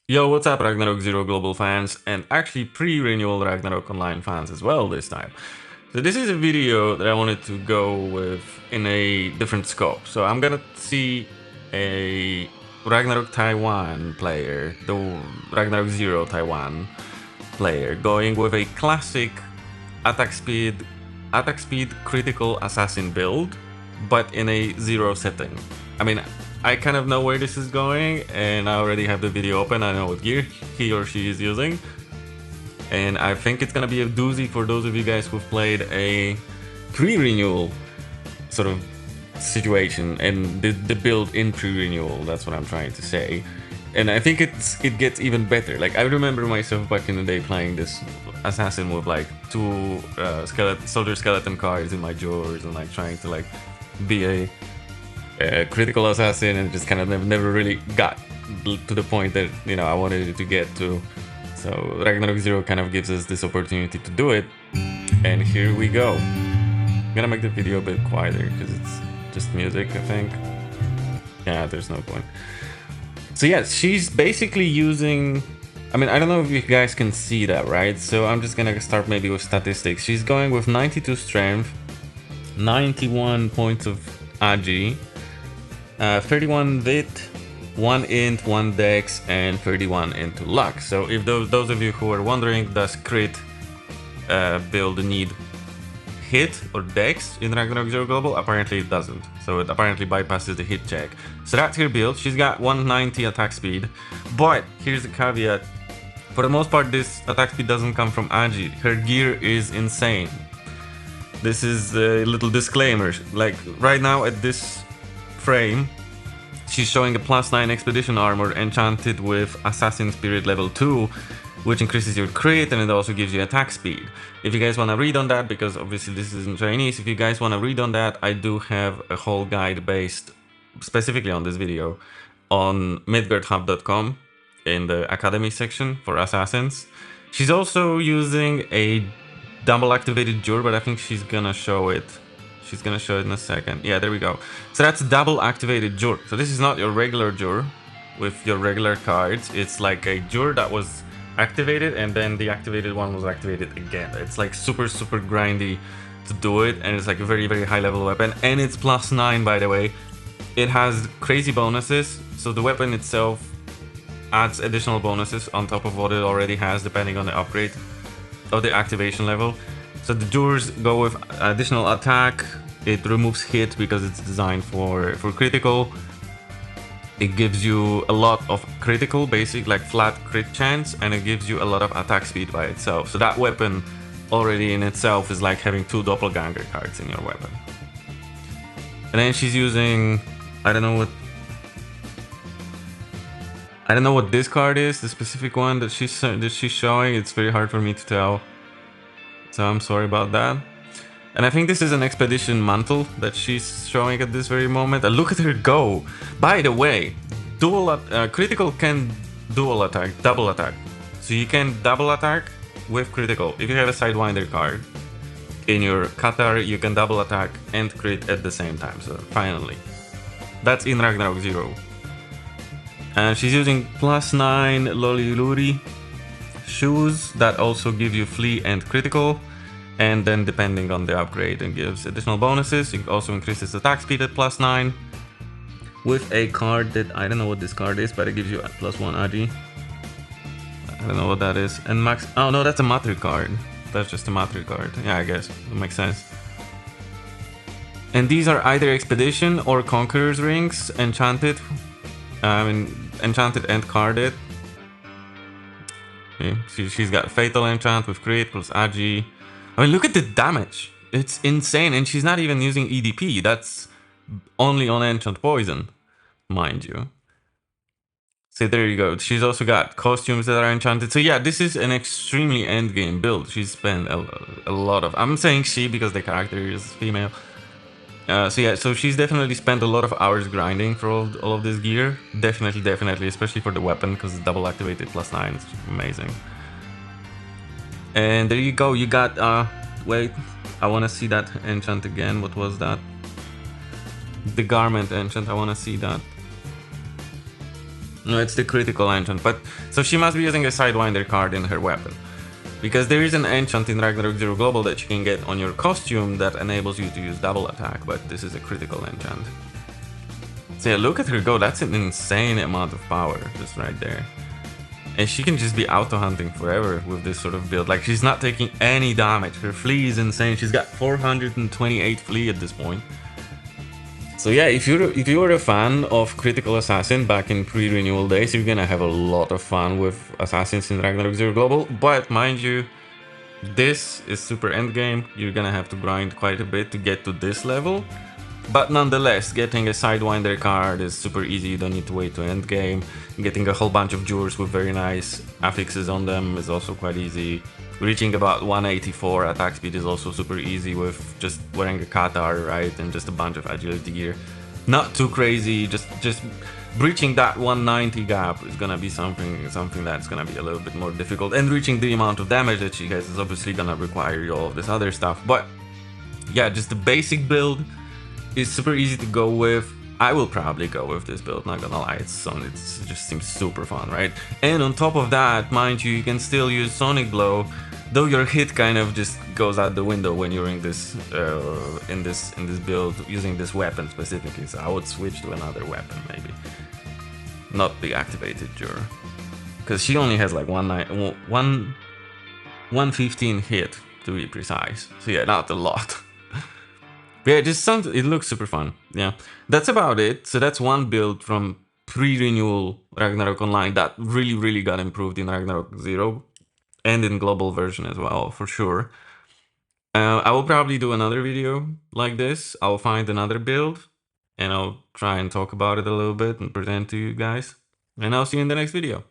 Yo, what's up, Ragnarok Zero Global fans, and actually pre-renewal Ragnarok Online fans as well this time. So this is a video that I wanted to go with in a different scope. So I'm gonna see a Ragnarok Taiwan player, the Ragnarok Zero Taiwan player, going with a classic attack speed, critical assassin build, but in a zero setting. I mean, I kind of know where this is going, and I already have the video open. I know what gear he or she is using, and I think it's gonna be a doozy for those of you guys who've played a pre-renewal sort of situation and the build in pre-renewal. That's what I'm trying to say. And I think it gets even better. Like, I remember myself back in the day playing this assassin with like two soldier skeleton cards in my drawers and like trying to like be a critical assassin, and just kind of never really got to the point that, you know, I wanted it to get to. So Ragnarok Zero kind of gives us this opportunity to do it, and here we go. I'm gonna make the video a bit quieter because it's just music, I think. Yeah, there's no point. So yeah, she's basically using, I mean, I don't know if you guys can see that, right? So I'm just gonna start maybe with statistics. She's going with 92 strength, 91 points of AG, 31 vit, 1 int, 1 dex, and 31 into luck. So if those of you who are wondering, does crit build need hit or dex in Ragnarok Zero Global? Apparently it doesn't. So it apparently bypasses the hit check. So that's her build. She's got 190 attack speed, but here's the caveat. For the most part, this attack speed doesn't come from Agi. Her gear is insane. This is a little disclaimer. Like, right now at this frame, she's showing a +9 expedition armor enchanted with Assassin Spirit level 2, which increases your crit, and it also gives you attack speed. If you guys want to read on that, because obviously this is in Chinese, if you guys want to read on that, I do have a whole guide based specifically on this video on midgardhub.com in the academy section for assassins. She's also using a double activated Jur, but I think she's gonna show it. She's gonna show it in a second. Yeah, there we go. So that's double activated Jur. So this is not your regular Jur with your regular cards. It's like a Jur that was activated, and then the activated one was activated again. It's like super grindy to do it, and it's like a very high level weapon, and it's +9, by the way. It has crazy bonuses, so the weapon itself adds additional bonuses on top of what it already has, depending on the upgrade of the activation level. So the Jurs go with additional attack. It removes hit because it's designed for critical. It gives you a lot of critical, basic, like flat crit chance, and it gives you a lot of attack speed by itself. So that weapon already in itself is like having 2 doppelganger cards in your weapon. And then she's using, I don't know what this card is, the specific one that she's showing. It's very hard for me to tell, so I'm sorry about that. And I think this is an expedition mantle that she's showing at this very moment. And look at her go! By the way, critical can double attack. So you can double attack with critical. If you have a Sidewinder card in your Qatar, you can double attack and crit at the same time. So finally, that's in Ragnarok Zero. And she's using +9 Loliluri shoes that also give you flee and critical. And then depending on the upgrade, it gives additional bonuses. It also increases attack speed at +9 with a card that I don't know what this card is, but it gives you a +1 AG. I don't know what that is. And max, oh no, that's a Matri card. That's just a Matri card. Yeah, I guess it makes sense. And these are either Expedition or Conqueror's Rings, enchanted. Enchanted and carded. Okay. She's got Fatal Enchant with crit plus AG. I mean, look at the damage. It's insane. And she's not even using EDP. That's only on Enchant Poison, mind you. So there you go. She's also got costumes that are enchanted. So yeah, this is an extremely endgame build. She's spent a lot of... I'm saying she because the character is female. So yeah, so she's definitely spent a lot of hours grinding for all of this gear. Definitely, especially for the weapon, because it's double activated +9. It's amazing. And there you go. You got, wait, I want to see that enchant again. What was that? The garment enchant. I want to see that. No, it's the critical enchant, but so she must be using a Sidewinder card in her weapon. Because there is an enchant in Ragnarok Zero Global that you can get on your costume that enables you to use double attack, but this is a critical enchant. So yeah, look at her go, that's an insane amount of power just right there. And she can just be auto-hunting forever with this sort of build. Like, she's not taking any damage. Her flee is insane. She's got 428 flee at this point. So yeah, if you're a fan of Critical Assassin back in pre-renewal days, you're gonna have a lot of fun with Assassins in Ragnarok Zero Global. But mind you, this is super endgame. You're gonna have to grind quite a bit to get to this level. But nonetheless, getting a Sidewinder card is super easy, you don't need to wait to endgame. Getting a whole bunch of jewels with very nice affixes on them is also quite easy. Reaching about 184 attack speed is also super easy with just wearing a Qatar, right? And just a bunch of agility gear. Not too crazy, just breaching that 190 gap is gonna be something that's gonna be a little bit more difficult. And reaching the amount of damage that she gets is obviously gonna require all of this other stuff. But yeah, just the basic build is super easy to go with. I will probably go with this build, not gonna lie, it just seems super fun, right? And on top of that, mind you can still use Sonic Blow, though your hit kind of just goes out the window when you're in this build, using this weapon specifically, so I would switch to another weapon maybe. Not the activated Jur. Because she only has like 115 hit, to be precise, so yeah, not a lot. Yeah, it looks super fun. Yeah, that's about it. So that's one build from pre-renewal Ragnarok Online that really got improved in Ragnarok Zero and in global version as well, for sure. I will probably do another video like this. I'll find another build and I'll try and talk about it a little bit and present to you guys. And I'll see you in the next video.